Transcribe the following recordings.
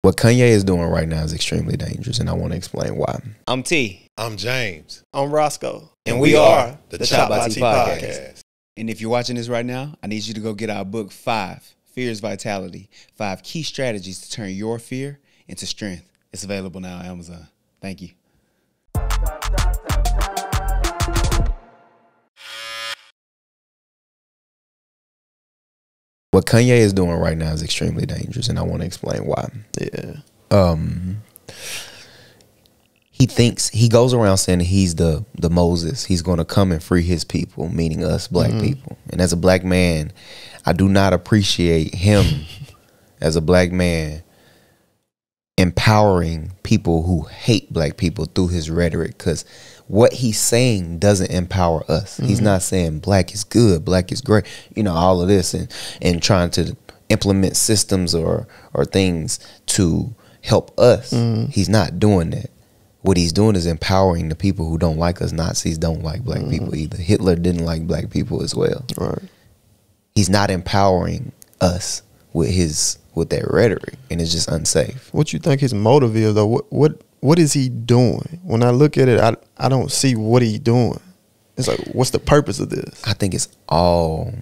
What Kanye is doing right now is extremely dangerous, and I want to explain why. I'm T. I'm James. I'm Roscoe. And we are the ChoppedByT podcast. And if you're watching this right now, I need you to go get our book, 5 Fear's Vitality, 5 Key Strategies to Turn Your Fear into Strength. It's available now on Amazon. Thank you. What Kanye is doing right now is extremely dangerous, and I want to explain why. Yeah. He goes around saying he's the Moses. He's going to come and free his people, meaning us black people. And as a black man, I do not appreciate him as a black man empowering people who hate black people through his rhetoric, because what he's saying doesn't empower us. He's not saying black is good, black is great, you know, all of this, and trying to implement systems or things to help us. He's not doing that. What he's doing is empowering the people who don't like us. Nazis don't like black people either. Hitler didn't like black people as well. Right. He's not empowering us with that rhetoric, and it's just unsafe. What you think his motive is, though? What is he doing? When I look at it, I don't see what he's doing. It's like, what's the purpose of this? I think it's all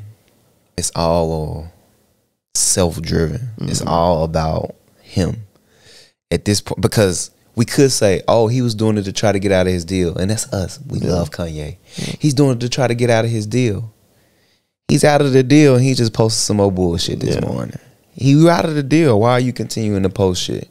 self-driven. It's all about him at this point, because we could say, oh, he was doing it to try to get out of his deal, and that's us. We love Kanye. He's doing it to try to get out of his deal. He's out of the deal, and he just posted some more bullshit this morning. He out of the deal. Why are you continuing to post shit?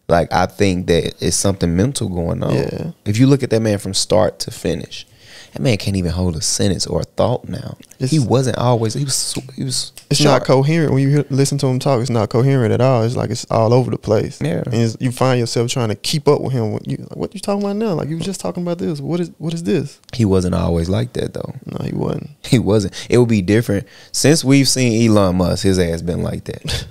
Like, I think that it's something mental going on. Yeah. If you look at that man from start to finish, that man can't even hold a sentence or a thought now. He wasn't always. He was. It's not coherent when you listen to him talk. It's not coherent at all. It's like it's all over the place. Yeah. And you find yourself trying to keep up with him. What you talking about now? Like, you were just talking about this. What is this? He wasn't always like that though. No, he wasn't. He wasn't. It would be different since we've seen Elon Musk. His ass been like that.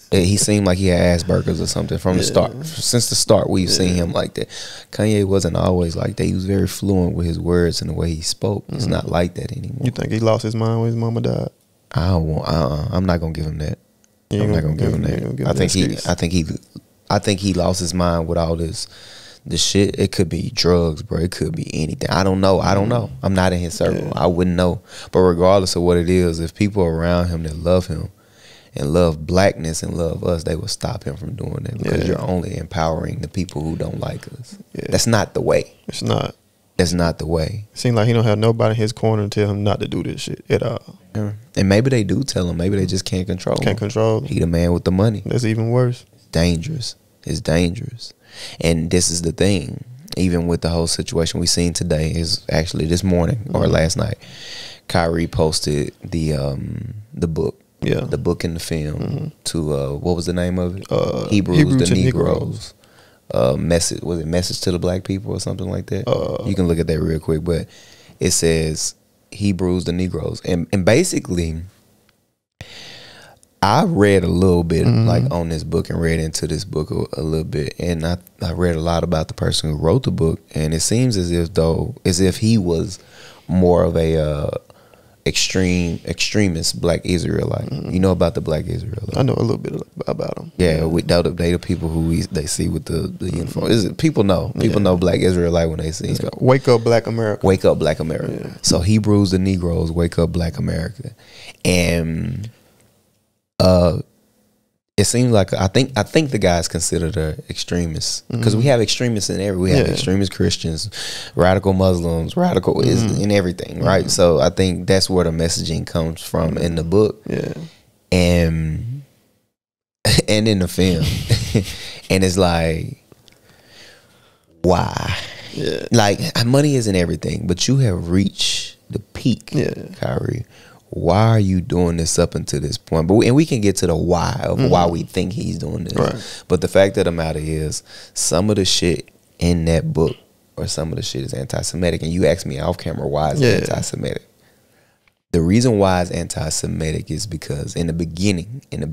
He seemed like he had Asperger's or something from the start. Since the start, we've seen him like that. Kanye wasn't always like that. He was very fluent with his words and the way he spoke. He's not like that anymore. You think he lost his mind when his mama died? I don't want. I'm not gonna give him that. I'm not gonna give him that. I think he lost his mind with all this shit. It could be drugs, bro. It could be anything. I don't know. I'm not in his circle. I wouldn't know. But regardless of what it is, if people around him that love him and love blackness and love us, they will stop him from doing that, because you're only empowering the people who don't like us. That's not the way. It's not. That's not the way. It seems like he don't have nobody in his corner to tell him not to do this shit at all. Yeah. And maybe they do tell him. Maybe they just can't control him. Can't control him. He the man with the money. That's even worse. It's dangerous. It's dangerous. And this is the thing. Even with the whole situation we seen today, is actually this morning or last night, Kyrie posted the book. Yeah, the book and the film to what was the name of it? Hebrews to Negroes. Message, was it Message to the Black People or something like that? You can look at that real quick, but it says Hebrews the Negroes, and basically, I read a little bit like on this book and read into this book a little bit, and I read a lot about the person who wrote the book, and it seems as if he was more of a extremist black Israelite. You know about the black Israelite? I know a little bit about them. Yeah, they the people who they see with the uniform. People know black Israelite when they see him. Wake up, Black America. Wake up, Black America. Yeah. So Hebrews the Negroes, wake up, Black America, and it seems like I think the guy's considered an extremist, because we have extremists we have extremist Christians, radical Muslims, radical in everything, right? So I think that's where the messaging comes from in the book, and in the film, and it's like, why? Like, money isn't everything, but you have reached the peak, Kyrie. Why are you doing this up until this point? And we can get to the why of why we think he's doing this. Right. But the fact of the matter is, some of the shit in that book, or some of the shit, is anti-Semitic. And you asked me off camera, why is it anti-Semitic? The reason why it's anti-Semitic is because in the beginning, and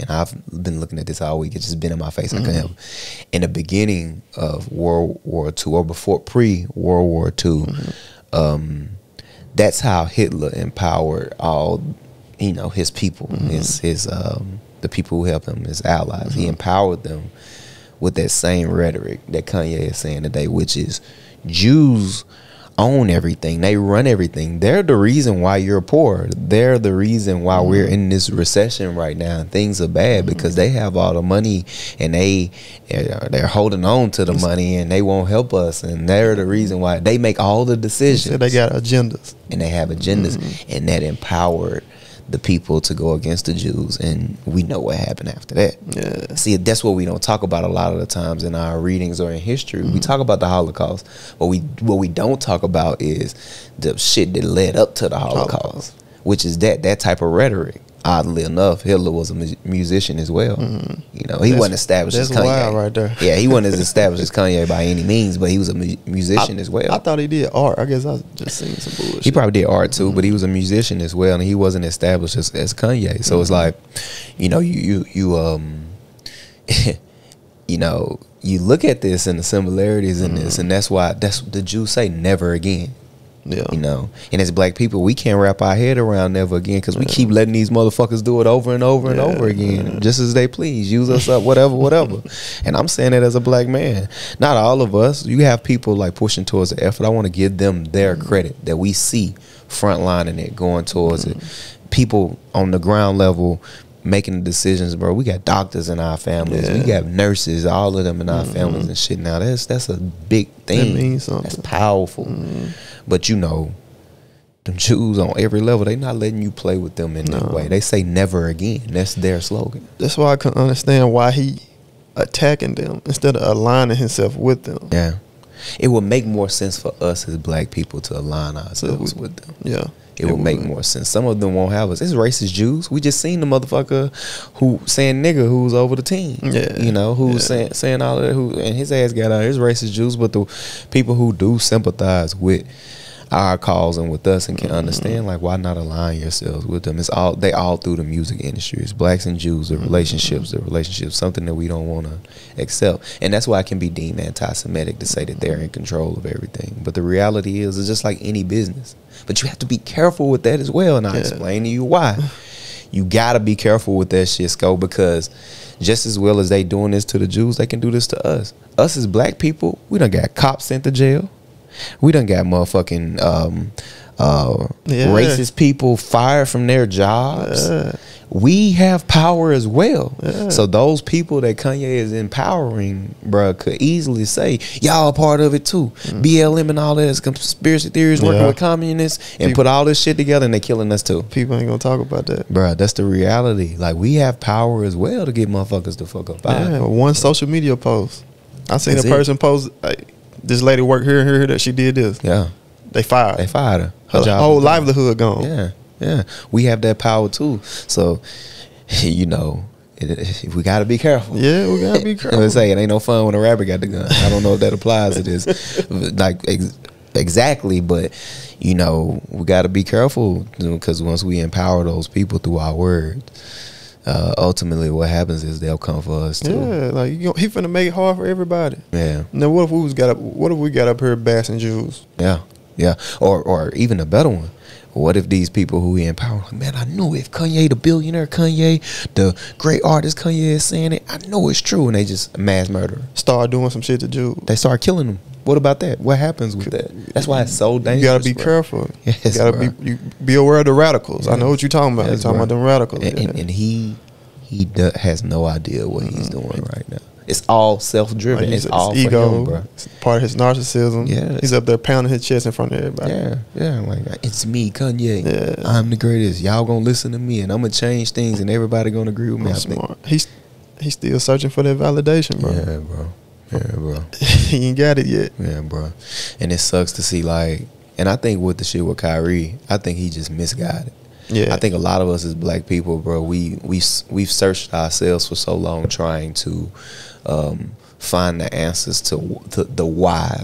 I've been looking at this all week, it's just been in my face, I couldn't help it. In the beginning of World War II, or before pre-World War II, that's how Hitler empowered all, his people, the people who helped him as allies. He empowered them with that same rhetoric that Kanye is saying today, which is Jews own everything. They run everything. They're the reason why you're poor. They're the reason why we're in this recession right now. Things are bad because they have all the money and they're holding on to the money and they won't help us. And they're the reason why they make all the decisions. They got agendas. And they have agendas. And that empowered the people to go against the Jews, and we know what happened after that. Yeah. See, that's what we don't talk about a lot of the times in our readings or in history. We talk about the Holocaust, but what we don't talk about is the shit that led up to the Holocaust, which is that type of rhetoric. Oddly enough, Hitler was a musician as well. You know, he wasn't established as Kanye. That's wild right there. Yeah, he wasn't as established as Kanye by any means, but he was a musician as well. I thought he did art. I guess I was just seeing some bullshit. He probably did art too, but he was a musician as well, and he wasn't established as Kanye. So it's like, you know, you you know, you look at this and the similarities in this, and that's the Jews say never again. Yeah. You know, and as black people, we can't wrap our head around never again because we keep letting these motherfuckers do it over and over and over again, just as they please, use us up, whatever. And I'm saying it as a black man. Not all of us. You have people like pushing towards the effort. I want to give them their credit that we see frontlining it, going towards it. People on the ground level making the decisions, bro. We got doctors in our families. We got nurses, all of them in our families and shit. Now that's a big thing. That means something. That's powerful. But you know, them Jews on every level, they not letting you play with them in that way. They say never again. That's their slogan. That's why I can understand why he attacking them instead of aligning himself with them. Yeah. It would make more sense for us as black people to align ourselves with them. Yeah. It would make more sense. Some of them won't have us. It's racist Jews. We just seen the motherfucker who saying nigga who's over the team. Yeah. You know, who's saying all of that, and his ass got out. It's racist Jews, but the people who do sympathize with our cause and with us and can understand, like, why not align yourselves with them? It's all they all through the music industry. It's blacks and Jews, the relationships, something that we don't want to accept. And that's why it can be deemed anti-Semitic to say that they're in control of everything. But the reality is, it's just like any business. But you have to be careful with that as well, and I'll explain to you why. You gotta be careful with that shit, Scoe, because just as well as they doing this to the Jews, they can do this to us. Us as black people, we done got cops sent to jail. We done got motherfucking racist people fired from their jobs. We have power as well. So those people that Kanye is empowering, bruh, could easily say, y'all part of it too. BLM and all that is conspiracy theories working with communists and put all this shit together, and they killing us too. People ain't gonna talk about that. Bruh, that's the reality. Like, we have power as well to get motherfuckers the fuck up out. One social media post. I seen a person post, this lady worked here and here that she did this. Yeah. They fired her. Her whole livelihood gone. Yeah. Yeah. We have that power too. So, you know, we got to be careful. Yeah, we got to be careful. I say, it ain't no fun when a rabbit got the gun. I don't know if that applies to this. Like, exactly. But, you know, we got to be careful because once we empower those people through our words, ultimately what happens is they'll come for us too. Yeah, like he finna make it hard for everybody. Yeah. Now what if we got up here bashing Jews? Yeah. Yeah. Or even a better one. What if these people who he empower, man, I knew if Kanye, the billionaire Kanye, the great artist Kanye is saying it, I know it's true, and they just mass murder. Start doing some shit to Jews. They start killing them. What about that? What happens with that? That's why it's so dangerous. You gotta be careful. Yes, you gotta be aware of the radicals. Yes. I know what you're talking about. You're talking about them radicals. And he has no idea what he's doing right now. It's all self-driven. Like, it's all ego, for him, bro. It's part of his narcissism. Yeah, he's up there pounding his chest in front of everybody. Yeah. Like, it's me, Kanye. Yeah. I'm the greatest. Y'all gonna listen to me, and I'm gonna change things, and everybody gonna agree with me. Smart. He's still searching for that validation, bro. Yeah, bro. He ain't got it yet. Yeah, bro. And it sucks to see, like, and I think with the shit with Kyrie, I think he just misguided. Yeah, I think a lot of us as black people, bro, we've searched ourselves for so long trying to find the answers to the why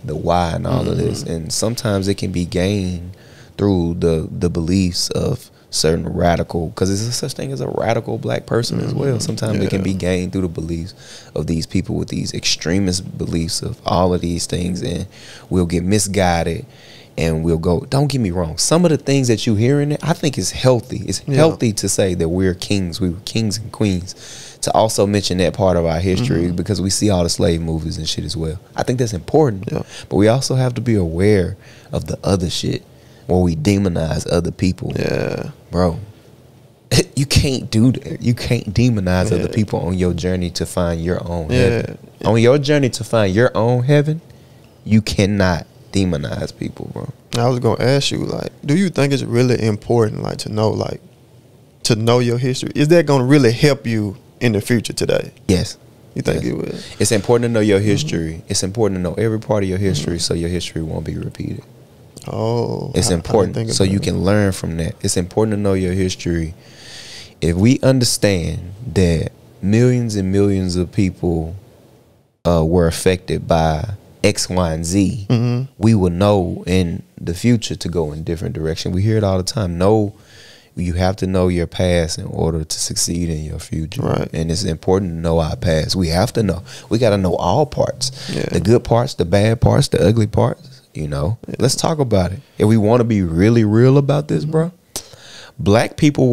and all of this, and sometimes it can be gained through the beliefs of certain radical, because there's such thing as a radical black person as well. Sometimes it can be gained through the beliefs of these people with these extremist beliefs of all of these things, and we'll get misguided and we'll go. Don't get me wrong. Some of the things that you hear in it, I think is healthy. It's healthy to say that we're kings. We were kings and queens. To also mention that part of our history because we see all the slave movies and shit as well. I think that's important. Yeah. But we also have to be aware of the other shit where we demonize other people. Yeah. Bro, you can't do that. You can't demonize other people on your journey to find your own heaven. On your journey to find your own heaven, you cannot demonize people, bro. I was gonna ask you, like, do you think it's really important, like, to know your history? Is that gonna really help you in the future today? Yes. You think it will? It's important to know your history. It's important to know every part of your history so your history won't be repeated. Oh. It's important so you can learn from that. It's important to know your history. If we understand that millions and millions of people were affected by X, Y, and Z, we will know in the future to go in different direction. We hear it all the time. You have to know your past in order to succeed in your future. Right. And it's important to know our past. We have to know. We got to know all parts. Yeah. The good parts, the bad parts, the ugly parts, you know. Yeah. Let's talk about it. If we want to be really real about this, bro, black people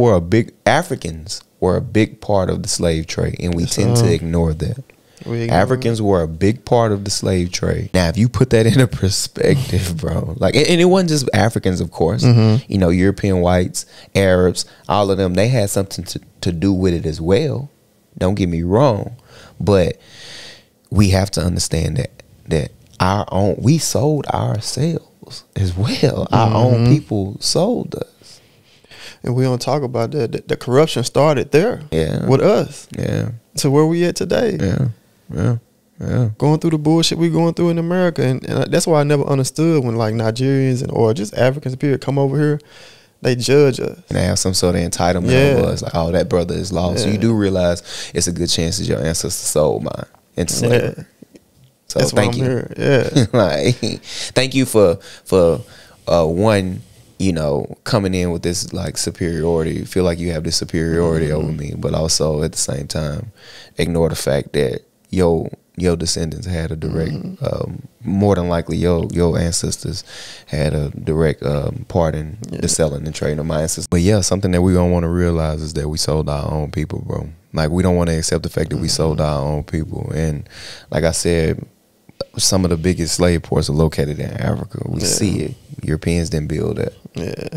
Africans were a big part of the slave trade, and we tend to ignore that. Africans were a big part of the slave trade. Now, if you put that into perspective, bro, like, and it wasn't just Africans, of course. You know, European whites, Arabs, all of them, they had something to do with it as well. Don't get me wrong, but we have to understand that we sold ourselves as well. Our own people sold us. And we don't talk about that. The corruption started there with us. Yeah. So where we at today? Yeah. Going through the bullshit we going through in America. And that's why I never understood when, like, Nigerians or just Africans, period, come over here, they judge us. And they have some sort of entitlement over us. Like, oh, that brother is lost. So you do realize it's a good chance that your ancestors sold mine into slavery. So that's thank you. Here. Yeah. Like, thank you for one, you know, coming in with this, like, superiority. Feel like you have this superiority over me, but also at the same time ignore the fact that your descendants had a direct, more than likely your ancestors had a direct part in the selling and trading of my ancestors. But yeah, something that we don't want to realize is that we sold our own people, bro. Like, we don't want to accept the fact that we sold our own people. And like I said, some of the biggest slave ports are located in Africa. We see it. Europeans didn't build that.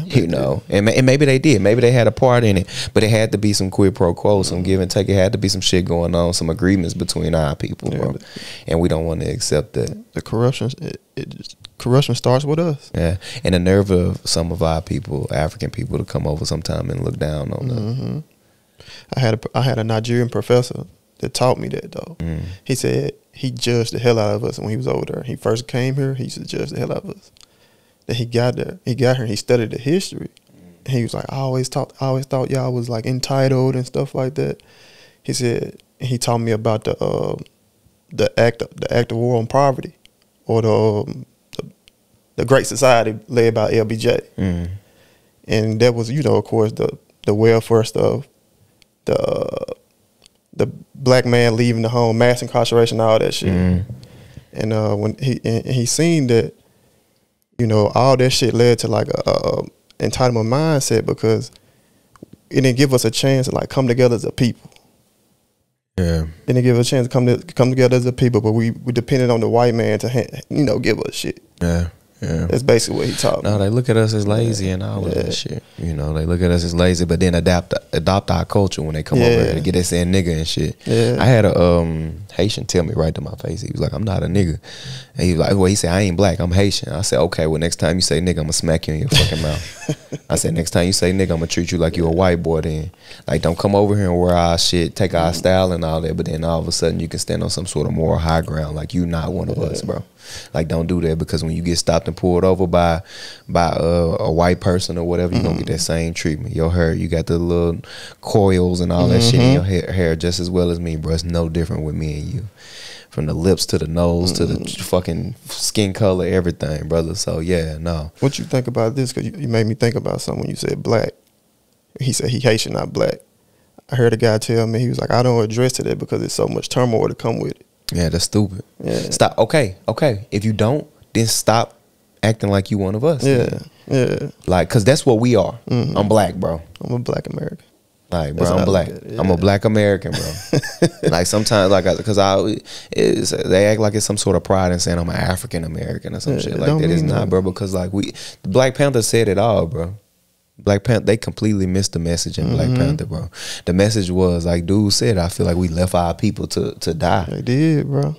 You know, and maybe they did. Maybe they had a part in it, but it had to be some quid pro quo, some give and take. It had to be some shit going on, some agreements between our people, bro. And we don't want to accept that. The corruption, corruption starts with us. Yeah, and the nerve of some of our people, African people, to come over sometime and look down on them. I had a Nigerian professor that taught me that, though. He said he judged the hell out of us when he was over there. He first came here, he used to judge the hell out of us. Then he got there, and he studied the history. And he was like, I always thought y'all was, like, entitled and stuff like that. He said, he taught me about the act of war on poverty, or the Great Society led by LBJ. And that was, you know, of course, the welfare stuff, the black man leaving the home, mass incarceration, all that shit. And when he seen that, you know, all that shit led to, like, a entitlement mindset, because it didn't give us a chance to, like, come together as a people. Yeah, it didn't give us a chance to come together as a people, but we depended on the white man to, you know, give us shit. Yeah. Yeah. That's basically what he taught me. No, they look at us as lazy and all of that shit. You know, they look at us as lazy, but then adopt our culture when they come over here to get us saying nigga and shit. I had a Haitian tell me right to my face. He was like, I'm not a nigga. And he was like, well, he said, I ain't black, I'm Haitian. I said, okay, well, next time you say nigga, I'm gonna smack you in your fucking mouth. I said, next time you say nigga, I'm gonna treat you like you a white boy then. Like, don't come over here and wear our shit, take our style and all that, but then all of a sudden you can stand on some sort of moral high ground like you not one of us, bro. Like, don't do that, because when you get stopped and pulled over by a white person or whatever, you're gonna get that same treatment. Your hair, you got the little coils and all that shit in your hair just as well as me, bro. It's no different with me and you. From the lips to the nose to the fucking skin color, everything, brother. So, yeah, no. What you think about this? Because you made me think about something when you said black. He said he Haitian, not black. I heard a guy tell me, he was like, I don't address to that because there's so much turmoil to come with it. Yeah, that's stupid. Yeah. Stop. Okay. If you don't, then stop acting like you one of us. Yeah, yeah. Like, cause that's what we are. I'm black, bro. I'm a black American. Like, bro, I'm black. I'm a black American, bro. Like sometimes, like, cause they act like it's some sort of pride in saying I'm an African American or some shit like that. It's not, bro. Because like the Black Panther said it all, bro. Black Panther, they completely missed the message in Black Panther, bro. The message was like, dude said, I feel like we left our people to die. They did, bro.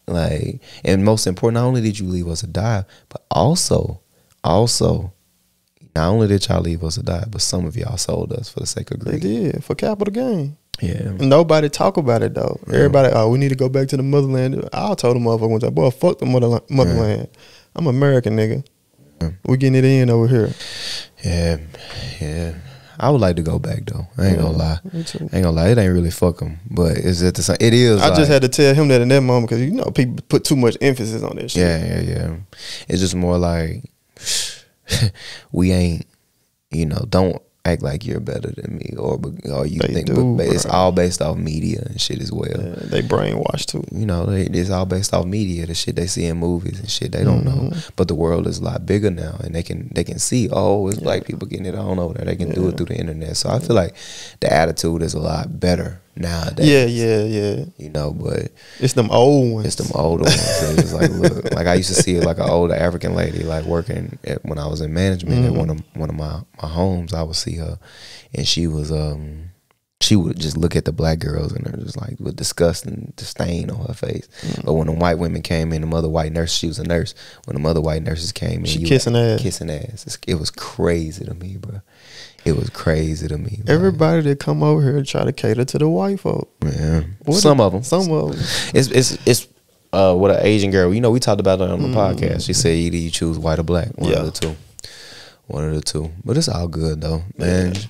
Like, and most important, not only did you leave us to die, but also, not only did y'all leave us to die, but some of y'all sold us for the sake of greed. They did, for capital gain. Yeah. Nobody talk about it, though. Yeah. Everybody, oh, we need to go back to the motherland. I told the motherfucker one time, boy, fuck the motherland. I'm American, nigga. Yeah. We getting it in over here. Yeah. I would like to go back, though. I ain't gonna lie. Me too. I ain't gonna lie. It ain't really fuck them, but it's at the same. It is. I just had to tell him that in that moment because, you know, people put too much emphasis on that shit. Yeah. It's just more like, we ain't, you know, don't act like you're better than me or you think, but it's all based off media and shit as well. Yeah, they brainwashed too. You know, it's all based off media, the shit they see in movies and shit they don't know. But the world is a lot bigger now, and they can see, oh, it's black people getting it on over there. They can do it through the internet. So I feel like the attitude is a lot better nowadays. Yeah. You know, but it's them old ones. It's them older ones. It's like, look, like I used to see it like an older African lady, like working when I was in management at one of my homes. I would see her, and she would just look at the black girls and her just like with disgust and disdain on her face. But when the white women came in, the other white nurse, she was a nurse. When the other white nurses came in, she kissing ass. It was crazy to me, bro. It was crazy to me. Bro. Everybody that come over here try to cater to the white folk. Yeah, some of them. It's what an Asian girl. You know, we talked about it on the podcast. She said either you choose white or black. One of the two. But it's all good though, man. Yeah.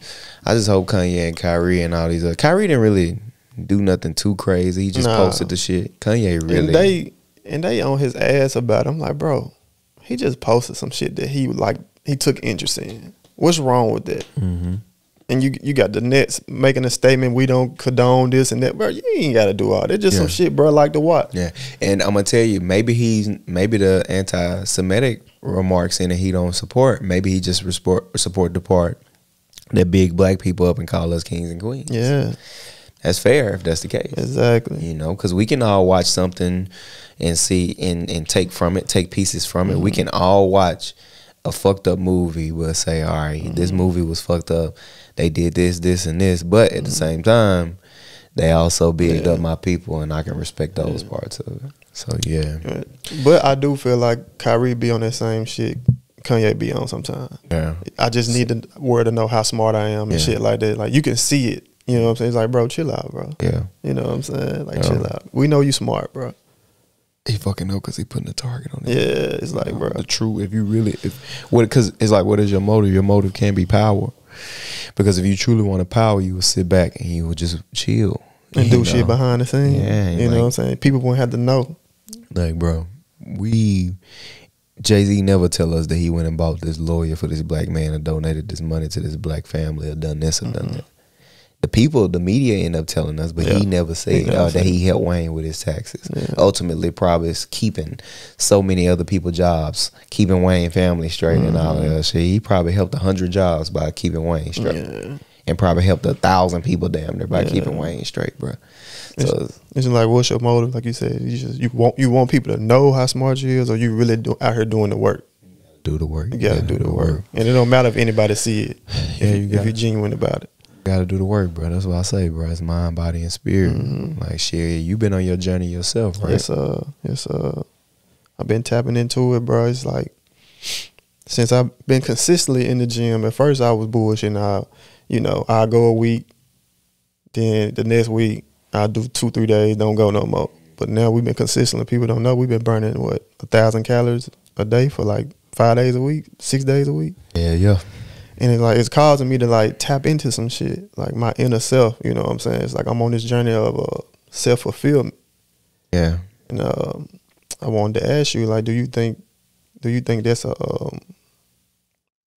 I just hope Kanye and Kyrie and all these other. Kyrie didn't really do nothing too crazy. He just posted the shit. Kanye really. And they on his ass about it. I'm like, bro, he just posted some shit that he took interest in. What's wrong with that? And you got the Nets making a statement, we don't condone this and that. Bro, you ain't got to do all that. It's just some shit, bro, like to watch. Yeah, and I'm going to tell you, maybe the anti-Semitic remarks in it he don't support. Maybe he just support the part that big black people up and call us kings and queens. Yeah. That's fair if that's the case. Exactly. You know, because we can all watch something and see and take pieces from it. We can all watch a fucked up movie. We'll say, all right, this movie was fucked up. They did this, and this. But at the same time, they also bigged up my people, and I can respect those parts of it. So, yeah. But I do feel like Kyrie be on that same shit Kanye be on sometimes. Yeah. I just need the word to know how smart I am and shit like that. Like, you can see it. You know what I'm saying? It's like, bro, chill out, bro. Yeah. You know what I'm saying? Like, chill out. We know you smart, bro. He fucking know because he putting a target on it. Yeah, it's like, bro. The truth, because it's like, what is your motive? Your motive can't be power. Because if you truly want to power, you would sit back and you would just chill. And do shit behind the scenes. Yeah. You know what I'm saying? People won't have to know. Like, bro, Jay-Z never tell us that he went and bought this lawyer for this black man and donated this money to this black family or done this or done that. The media end up telling us, but he never said that he helped Wayne with his taxes. Yeah. Ultimately, probably is keeping so many other people's jobs, keeping Wayne family straight and all that shit. He probably helped 100 jobs by keeping Wayne straight, and probably helped 1,000 people damn near by keeping Wayne straight, bro. So it's just like, what's your motive? Like you said, you want people to know how smart you is, or you really out here doing the work. Do the work. You gotta do the work, and it don't matter if anybody see it. If you're genuine about it. Gotta do the work, bro. That's what I say, bro. It's mind, body, and spirit. Like, shit, you been on your journey yourself, right? Yes, I've been tapping into it, bro. It's like, since I've been consistently in the gym. At first, I was bullshitting. I go a week, then the next week I do 2-3 days, don't go no more. But now we've been consistently. People don't know we've been burning 1,000 calories a day for like 5 days a week, 6 days a week. Yeah. And it's causing me to like tap into some shit, like my inner self. You know what I'm saying? It's like I'm on this journey of self-fulfillment. Yeah. And I wanted to ask you, like, do you think that's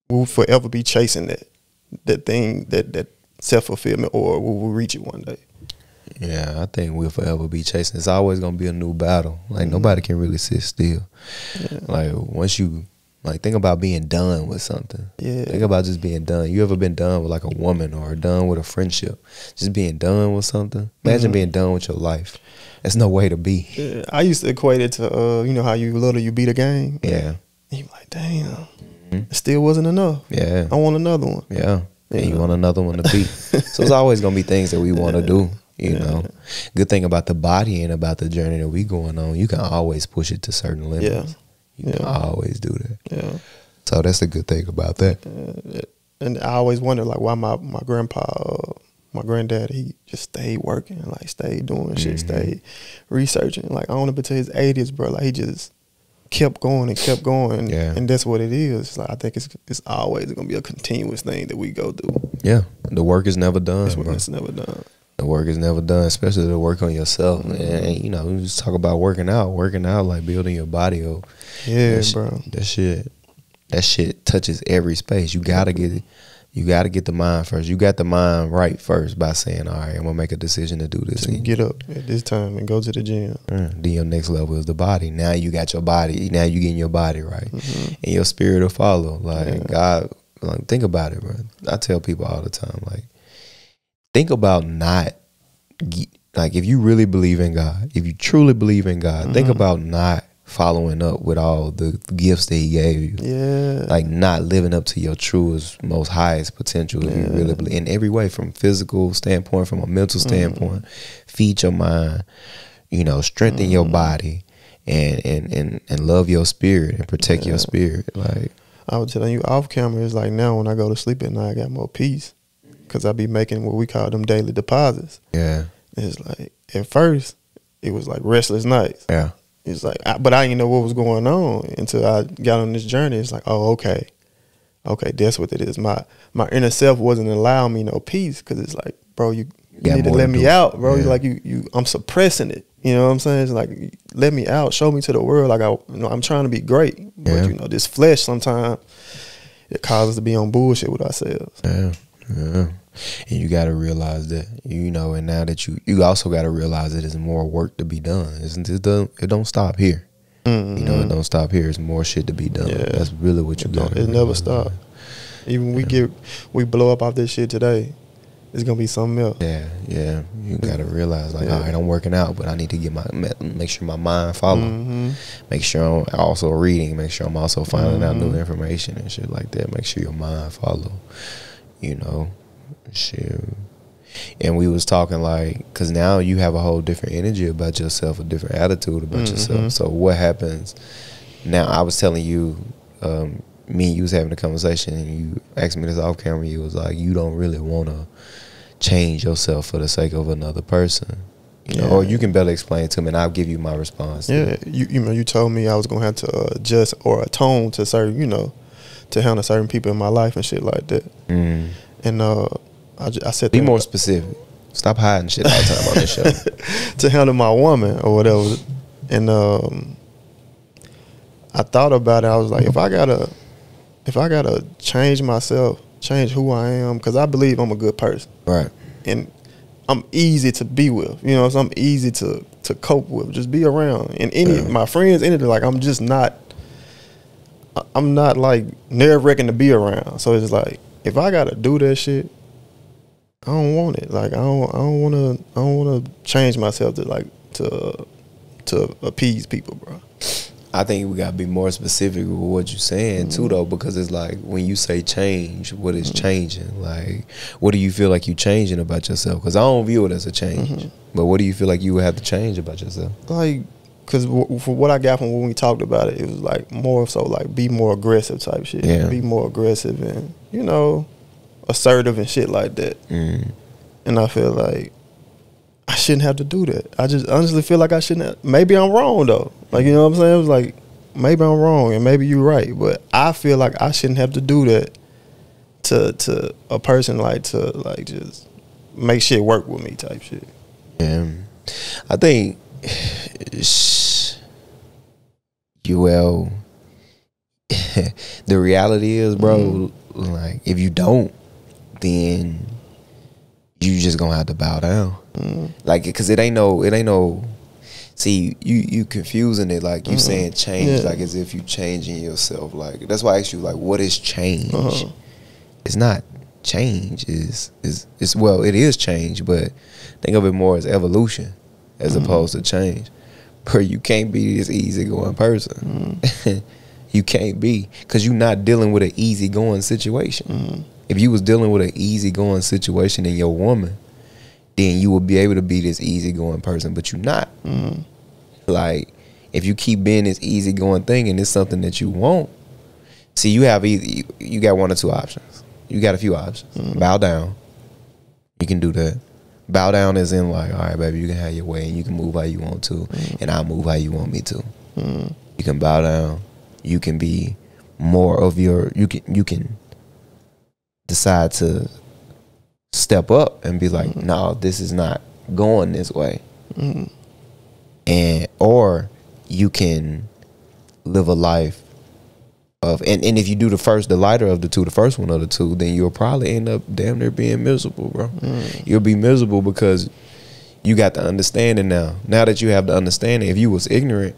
we'll forever be chasing that thing, that self-fulfillment, or will we reach it one day? Yeah, I think we'll forever be chasing. It's always gonna be a new battle. Like, nobody can really sit still. Yeah. Like, once you Like, think about being done with something. Yeah. Think about just being done. You ever been done with like a woman or done with a friendship? Just being done with something. Imagine being done with your life. There's no way to be. Yeah. I used to equate it to, you know how you beat a game? Yeah. And you like, damn, it still wasn't enough. Yeah. I want another one. Yeah. And you want another one to beat. So it's always going to be things that we want to do. You know, good thing about the body and about the journey that we going on, you can always push it to certain limits. You can always do that. Yeah. So that's the good thing about that. And I always wonder, like, why my grandpa, my granddad, he just stayed working, like, stayed doing shit, stayed researching. Like, I don't know, up to his 80s, bro. Like, he just kept going and kept going. Yeah. And that's what it is. Like, I think it's always going to be a continuous thing that we go through. Yeah. The work is never done. It's never done. The work is never done, especially the work on yourself. And, you know, just talk about working out like building your body up. Yeah, bro. That shit touches every space. You gotta get the mind first. You got the mind right first by saying, all right, I'm gonna make a decision to do this. So get up at this time and go to the gym. Then your next level is the body. Now you got your body. Now you getting your body right, and your spirit will follow. Like God, like, think about it, bro. I tell people all the time, like, think about like, if you really believe in God, if you truly believe in God, think about not following up with all the gifts that He gave you. Yeah. Like, not living up to your truest, most highest potential. If you really believe in every way, from physical standpoint, from a mental standpoint, feed your mind, you know, strengthen your body, and love your spirit and protect your spirit. Like, I was telling you off camera, it's like now when I go to sleep at night, I got more peace. Because I be making what we call them daily deposits. Yeah. It's like, at first, it was like restless nights. Yeah. It's like, but I didn't know what was going on until I got on this journey. It's like, oh, okay. Okay, that's what it is. My inner self wasn't allowing me no peace because it's like, bro, you need to let me out, bro. Yeah. Like, I'm suppressing it. You know what I'm saying? It's like, let me out. Show me to the world. Like, I'm trying to be great. But, you know, this flesh sometimes, it causes us to be on bullshit with ourselves. Yeah. Yeah. And you got to realize that, you know, and now that you also got to realize that there's more work to be done. It don't stop here. You know, it don't stop here. There's more shit to be done. Yeah. That's really what you got. It never stop. Even we blow up off this shit today, it's gonna be something else. Yeah, yeah. You got to realize, like, all right, I'm working out, but I need to make sure my mind follow. Make sure I'm also reading. Make sure I'm also finding out new information and shit like that. Make sure your mind follow. You know. Shit. And we was talking, like, because now you have a whole different energy about yourself, a different attitude about yourself. So what happens now? I was telling you, me and you was having a conversation, and you asked me this off camera. You was like, you don't really want to change yourself for the sake of another person, you know? Or you can better explain it to me, and I'll give you my response. Yeah, you told me I was gonna have to adjust or atone to certain, you know, to handle certain people in my life and shit like that. And I said, be more specific. Stop hiding shit all the time on this show. To handle my woman or whatever. And I thought about it. I was like, if I gotta change myself, change who I am, because I believe I'm a good person, right? And I'm easy to be with. You know, so I'm easy to cope with. Just be around. And my friends, anything, like, I'm not like nerve-wracking to be around. So it's like, if I gotta do that shit, I don't want it. Like, I don't wanna change myself to appease people, bro. I think we gotta be more specific with what you're saying too, though, because it's like, when you say change, what is changing? Like, what do you feel like you changing about yourself? Because I don't view it as a change, but what do you feel like you would have to change about yourself? Like, because for what I got from when we talked about it, it was like more so like be more aggressive type shit. Yeah. Be more aggressive and, you know, assertive and shit like that. And I feel like I shouldn't have to do that. I just honestly feel like I shouldn't have. Maybe I'm wrong, though. Like, you know what I'm saying? It was like, maybe I'm wrong and maybe you're right. But I feel like I shouldn't have to do that to a person, like, to, like, just make shit work with me type shit. Yeah. I think, the reality is, bro, like, if you don't, then you just gonna have to bow down. Like, because it ain't no See, you confusing it like you saying change, like as if you changing yourself. Like that's why I asked you, like, what is change? It's not change. Is well, it is change, but think of it more as evolution as opposed to change. But you can't be this easygoing person. You can't be, because you're not dealing with an easygoing situation. If you was dealing with an easygoing situation in your woman, then you would be able to be this easygoing person, but you're not. Like, if you keep being this easygoing thing and it's something that you want, see, you have either, you got one or two options. You got a few options. Bow down. You can do that. Bow down is in like, all right, baby, you can have your way and you can move how you want to, and I'll move how you want me to. You can bow down. You can be more of your, you can decide to step up and be like, no, this is not going this way. And or you can live a life of, and if you do the lighter of the two, the first one of the two, then you'll probably end up damn near being miserable, bro. You'll be miserable because you got the understanding now. Now that you have the understanding, if you was ignorant,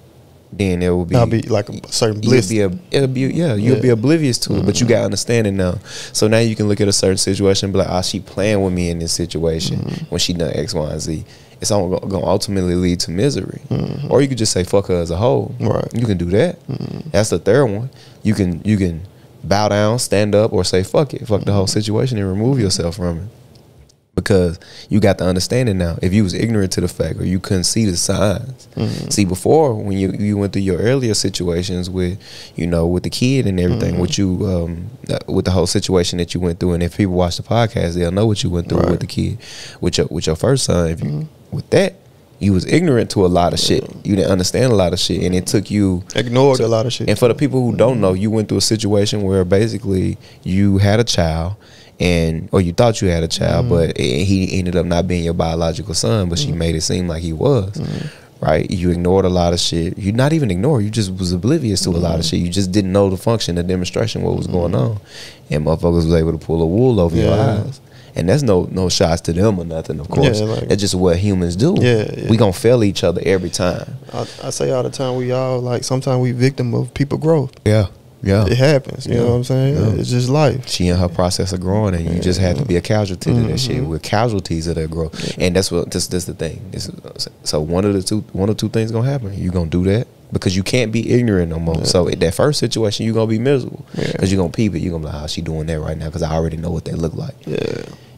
then there will be, I'll be like a certain bliss. You'll be oblivious to it, but you got understanding now. So now you can look at a certain situation and be like, oh, she playing with me in this situation when she done X, Y, and Z. It's all going to ultimately lead to misery. Or you could just say fuck her as a whole. Right. You can do that. That's the third one. You can bow down, stand up, or say fuck it. Fuck the whole situation and remove yourself from it. Because you got the understanding now. If you was ignorant to the fact or you couldn't see the signs. See, before, when you went through your earlier situations with, you know, with the kid and everything, with you, with the whole situation that you went through, and if people watch the podcast, they'll know what you went through with the kid, with your first son. If you with that, you was ignorant to a lot of shit. You didn't understand a lot of shit, and it took you ignored a lot of shit. And for the people who don't know, you went through a situation where basically you had a child, or you thought you had a child, but he ended up not being your biological son, but she made it seem like he was. Right? You ignored a lot of shit. You not even ignore. You just was oblivious to a lot of shit. You just didn't know the function, the demonstration, what was going on, and motherfuckers was able to pull a wool over your eyes. And that's no shots to them or nothing, of course. Like, that's just what humans do. We gonna fail each other every time. I say all the time, we all, like, sometimes we victim of people growth. It happens. You know what I'm saying? It's just life. She in her process of growing, and you just have to be a casualty to that shit. We're casualties of that growth. And that's what this the thing. So one or two things gonna happen. You gonna do that because you can't be ignorant no more. So in that first situation, you gonna be miserable because you gonna peep it. You gonna be like, how she doing that right now? Because I already know what that look like.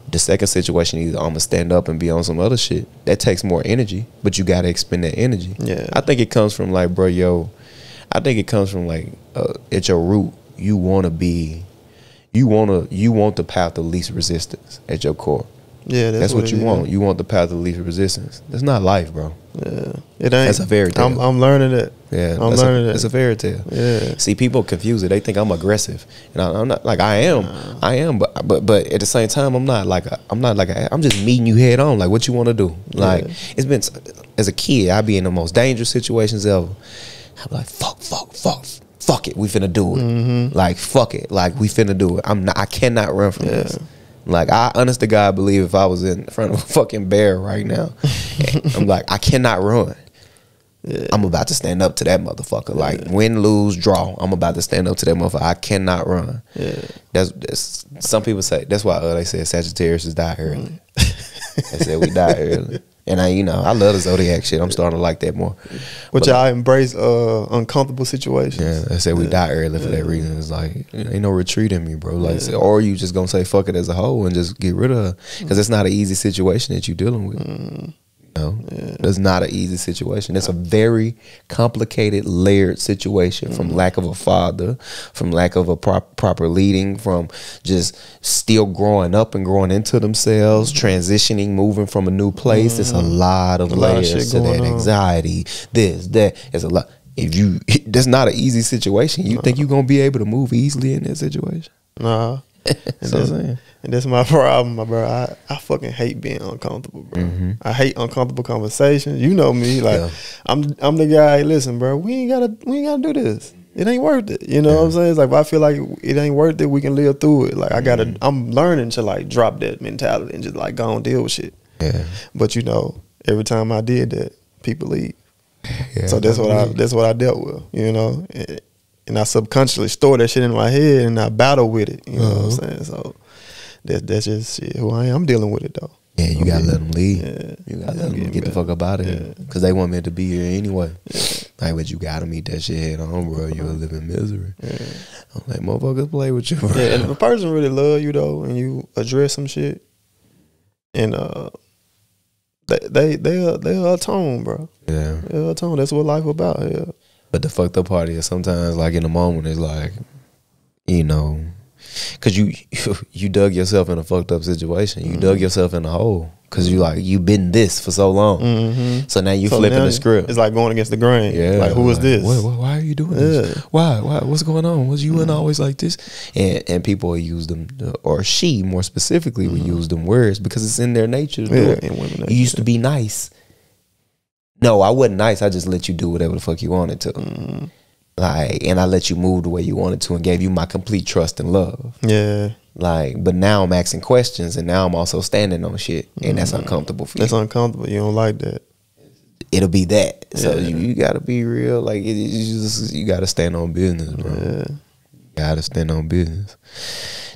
The second situation, either I'm gonna stand up and be on some other shit. That takes more energy, but you gotta expend that energy. I think it comes from like, bro, I think it comes from like at your root, you want the path of least resistance at your core. That's what you want. You want the path of least resistance. That's not life, bro. It ain't. That's a fairy tale. I'm learning it. I'm learning it. It's a fairy tale. See, people confuse it. They think I'm aggressive, and I'm not. Like I am, but at the same time, I'm just meeting you head on. Like, what you want to do? Like, it's been, as a kid, I'd be in the most dangerous situations ever. I'd be like, fuck it, we finna do it. Like, fuck it, like we finna do it. I cannot run from this. Like, I honest to God believe if I was in front of a fucking bear right now, I'm like, I cannot run. I'm about to stand up to that motherfucker. Like, win, lose, draw, I'm about to stand up to that motherfucker. I cannot run. That's some people say, that's why they say Sagittarius die early. They said we die early. And I love the zodiac shit. I'm starting to like that more. But y'all embrace uncomfortable situations. I said we die early for that reason. It's like, ain't no retreat in me, bro. Like, or you just gonna say fuck it as a whole and just get rid of her, because it's not an easy situation that you're dealing with. It's not an easy situation. It's a very complicated, layered situation, from lack of a father, from lack of a proper leading, from just still growing up and growing into themselves, transitioning, moving from a new place. It's a lot of layers to that. Anxiety, this, that. It's a lot. That's not an easy situation. You think you're gonna be able to move easily in that situation? Nah. And that's my problem, my bro. I fucking hate being uncomfortable, bro. I hate uncomfortable conversations. You know me, like I'm the guy. Listen, bro, we ain't gotta do this. It ain't worth it. You know what I'm saying? It's like, if I feel like it ain't worth it, we can live through it. Like, I'm learning to like drop that mentality and just like go and deal with shit. But every time I did that, people leave. Yeah, So that's what I dealt with, you know. And I subconsciously store that shit in my head and I battle with it. You know what I'm saying? So that's just shit who I am. I'm dealing with it though. Yeah, you gotta let them leave. Yeah. You gotta let them get the fuck up out of here, cause they weren't meant to be here anyway. Like, but you gotta meet that shit head on, bro. You'll live in misery. I'm like, motherfuckers play with you, bro. Yeah, and if a person really love you though, and you address some shit, and they'll atone, bro. Yeah, they'll atone. That's what life about. Yeah. But the fucked up part is sometimes, like in the moment, it's like, you know, cause you dug yourself in a fucked up situation. You dug yourself in a hole, cause you been this for so long. So now you flipping the script. It's like going against the grain. Yeah, like who is this? Why are you doing this? Why? What's going on? Was you always like this? And people will use them, or she more specifically will use them words because it's in their nature to do it. You used to be nice. No, I wasn't nice. I just let you do whatever the fuck you wanted to. Like, and I let you move the way you wanted to and gave you my complete trust and love. Yeah. Like, but now I'm asking questions and now I'm also standing on shit. And that's uncomfortable for you. That's uncomfortable. You don't like that. It'll be that. So you gotta be real. Like, you gotta stand on business, bro. Yeah. You gotta stand on business.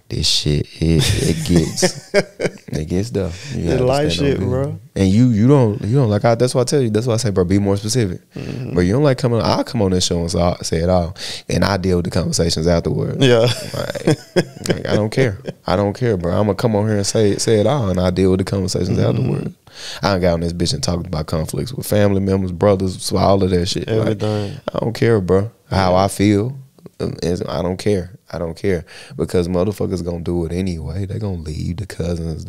This shit, it gets tough. It's life shit, bro. And you don't like. That's why I tell you. That's why I say, bro, be more specific. But you don't like coming. I'll come on this show and say it all, and I deal with the conversations afterwards. Yeah, like, I don't care. I don't care, bro. I'm gonna come on here and say it all, and I deal with the conversations afterwards. I done got on this bitch and talked about conflicts with family members, brothers, so all of that shit. Everything. Like, I don't care, bro. How I feel. I don't care. I don't care because motherfuckers gonna do it anyway. They gonna leave. The cousins,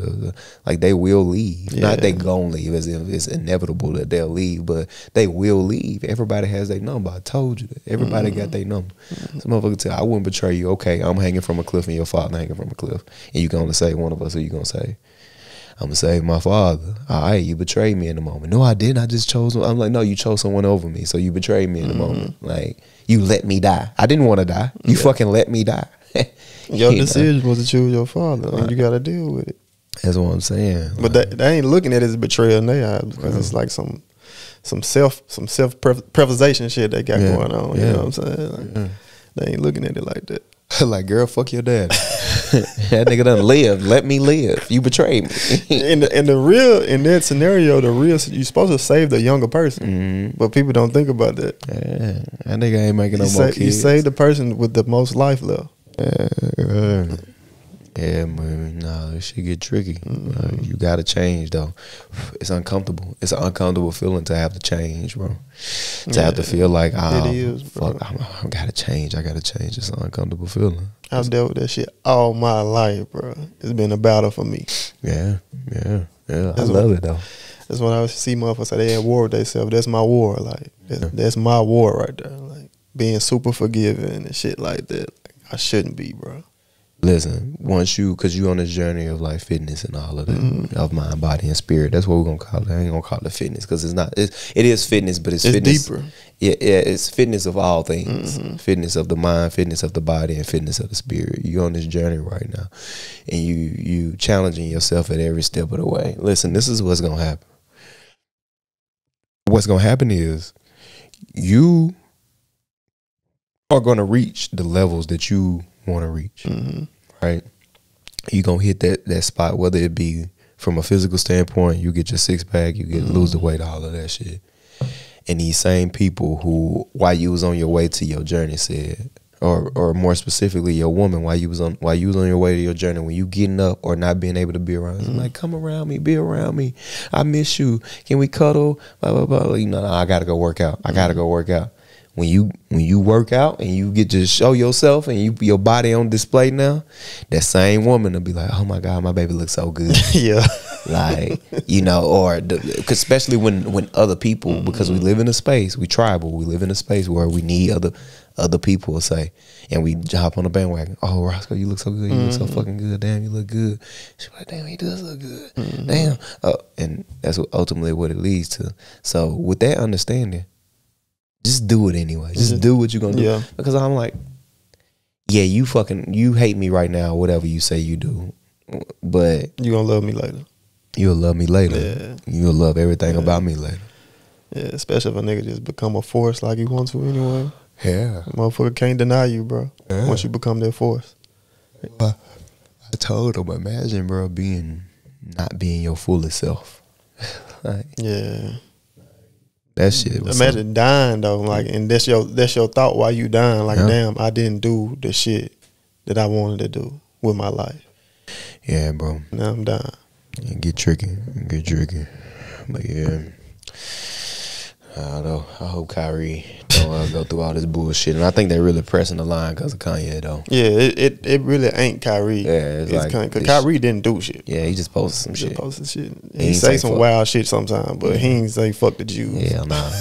like they will leave. Not they gonna leave as if it's inevitable that they'll leave, but they will leave. Everybody has their number. I told you that. Everybody got their number. Some motherfucker tell I wouldn't betray you. Okay, I'm hanging from a cliff and your father hanging from a cliff, and you gonna say one of us. Who you gonna say? I'm gonna save my father. All right, you betrayed me in the moment. No, I didn't. I just chose. I'm like, no, you chose someone over me, so you betrayed me in the moment. Like, you let me die. I didn't want to die. You fucking let me die. Your decision was to choose your father, and you got to deal with it. That's what I'm saying. But they ain't looking at it as betrayal in their eyes because it's like some self preservation shit they got going on. You know what I'm saying? Like, they ain't looking at it like that. Like, girl, fuck your dad. That nigga done lived. Let me live. You betrayed me. in that scenario, you're supposed to save the younger person, but people don't think about that. Yeah, that nigga ain't making no more kids. You save the person with the most life left. Yeah, man. Nah, this shit get tricky. You gotta change though. It's uncomfortable. It's an uncomfortable feeling to have to change, bro. To have to feel like, oh, it is, bro. Fuck, I gotta change. I gotta change. It's an uncomfortable feeling. I've dealt with that shit all my life, bro. It's been a battle for me. Yeah. I love it though. That's when I see motherfuckers say they at war with themselves. That's my war. Like that's my war right there. Like being super forgiving and shit like that. Like, I shouldn't be, bro. Listen, because you on this journey of like fitness and all of that, of mind, body, and spirit. That's what we're gonna call it. I ain't gonna call it fitness because it's not. It is fitness, but it's fitness deeper. Yeah, it's fitness of all things. Fitness of the mind, fitness of the body, and fitness of the spirit. You on this journey right now, and you challenging yourself at every step of the way. Listen, this is what's gonna happen. What's gonna happen is you are gonna reach the levels that you want to reach, right? You gonna hit that spot, whether it be from a physical standpoint, you get your six pack, you get lose the weight, all of that shit. And these same people who, while you was on your way to your journey, said, or more specifically, your woman, while you was on your way to your journey, when you getting up or not being able to be around, like, come around me, be around me. I miss you. Can we cuddle? Blah blah blah. You know, no, I gotta go work out. I gotta go work out. When you work out and you get to show yourself and your body on display now, that same woman will be like, oh my God, my baby looks so good. Yeah. Like, you know, or especially when other people, because we live in a space, we tribal, we live in a space where we need other people to say, and we hop on the bandwagon. Oh, Roscoe, you look so good. You look so fucking good. Damn, you look good. She's like, damn, he does look good. Damn. And that's ultimately what it leads to. So with that understanding, just do it anyway. Just do what you're gonna do. Yeah. Because I'm like, yeah, you hate me right now, whatever you say you do. But you gonna love me later. You'll love me later. Yeah. You'll love everything about me later. Yeah, especially if a nigga just become a force like he wants to anyway. Yeah. Motherfucker can't deny you, bro. Yeah. Once you become that force. I told him, imagine, bro, not being your fullest self. Like, yeah. That shit was imagine dying though, like, and that's your thought while you dying. Like, yeah. damn, I didn't do the shit that I wanted to do with my life. Yeah, bro. Now I'm dying. Get tricky. But yeah, I don't know. I hope Kyrie don't go through all this bullshit, and I think they're really pressing the line because of Kanye though. Yeah, it really ain't Kyrie. Yeah, it's like because Kyrie didn't do shit. Yeah, he just posted some shit. He say some wild shit sometimes, but he ain't say fuck the Jews. Hell nah.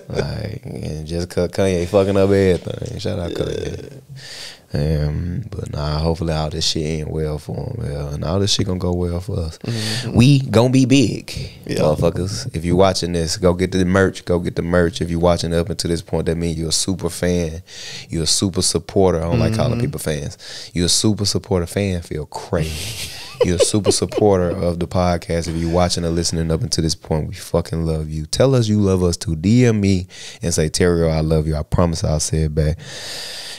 Like, and just cause Kanye fucking up everything. Shout out Kanye. But nah, hopefully all this shit ain't well for him, and all this shit gonna go well for us. We gonna be big, motherfuckers. If you watching this, go get the merch. Go get the merch. If you watching up until this point, that means you're a super fan. You're a super supporter. I don't like calling people fans. You're a super supporter. Fan feel crazy. You're a super supporter of the podcast. If you're watching or listening up until this point, we fucking love you. Tell us you love us too. DM me and say, Onterio, I love you. I promise I'll say it back.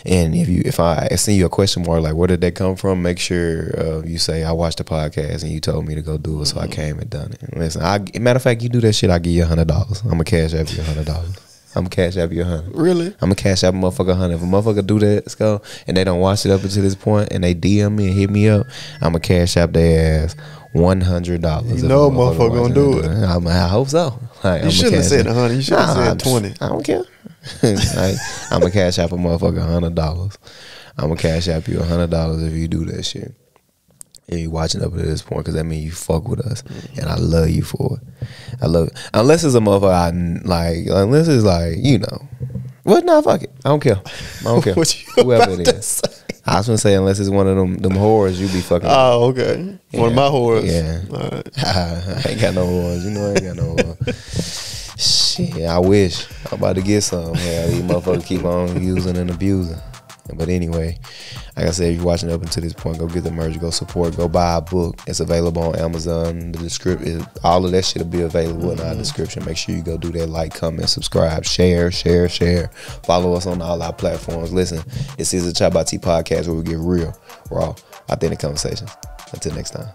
And if I send you a question mark, like, where did that come from? Make sure you say, I watched the podcast and you told me to go do it, so I came and done it. And listen, matter of fact, you do that shit, I'll give you $100. I'm going to cash app you $100. I'm going to cash app you $100. Really? I'm going to cash app a motherfucker $100. If a motherfucker do that, Scoe, and they don't watch it up until this point, and they DM me and hit me up, I'm going to cash app their ass $100. You know a motherfucker going to do it. I hope so. Like, you shouldn't have said 100. You should have said 20. I don't care. Like, I'm going to cash app a motherfucker $100. I'm going to cash app you $100 if you do that shit. If you watching up to this point, because that means you fuck with us, and I love you for it. I love it. Unless it's a motherfucker unless it's like, you know. Well, nah, fuck it. I don't care. Whoever it is. I was gonna say, unless it's one of them whores you be fucking. Oh, okay. Yeah. One of my whores. Yeah. All right. I ain't got no whores. You know I ain't got no whores. Shit, I wish. I'm about to get some. Yeah, these motherfuckers keep on using and abusing. But anyway, like I said, if you're watching up until this point, go get the merch, go support, go buy a book. It's available on Amazon. The description, all of that shit will be available in our description. Make sure you go do that, like, comment, subscribe, share. Follow us on all our platforms. Listen, this is a ChoppedByT podcast where we get real, raw, authentic conversations. Until next time.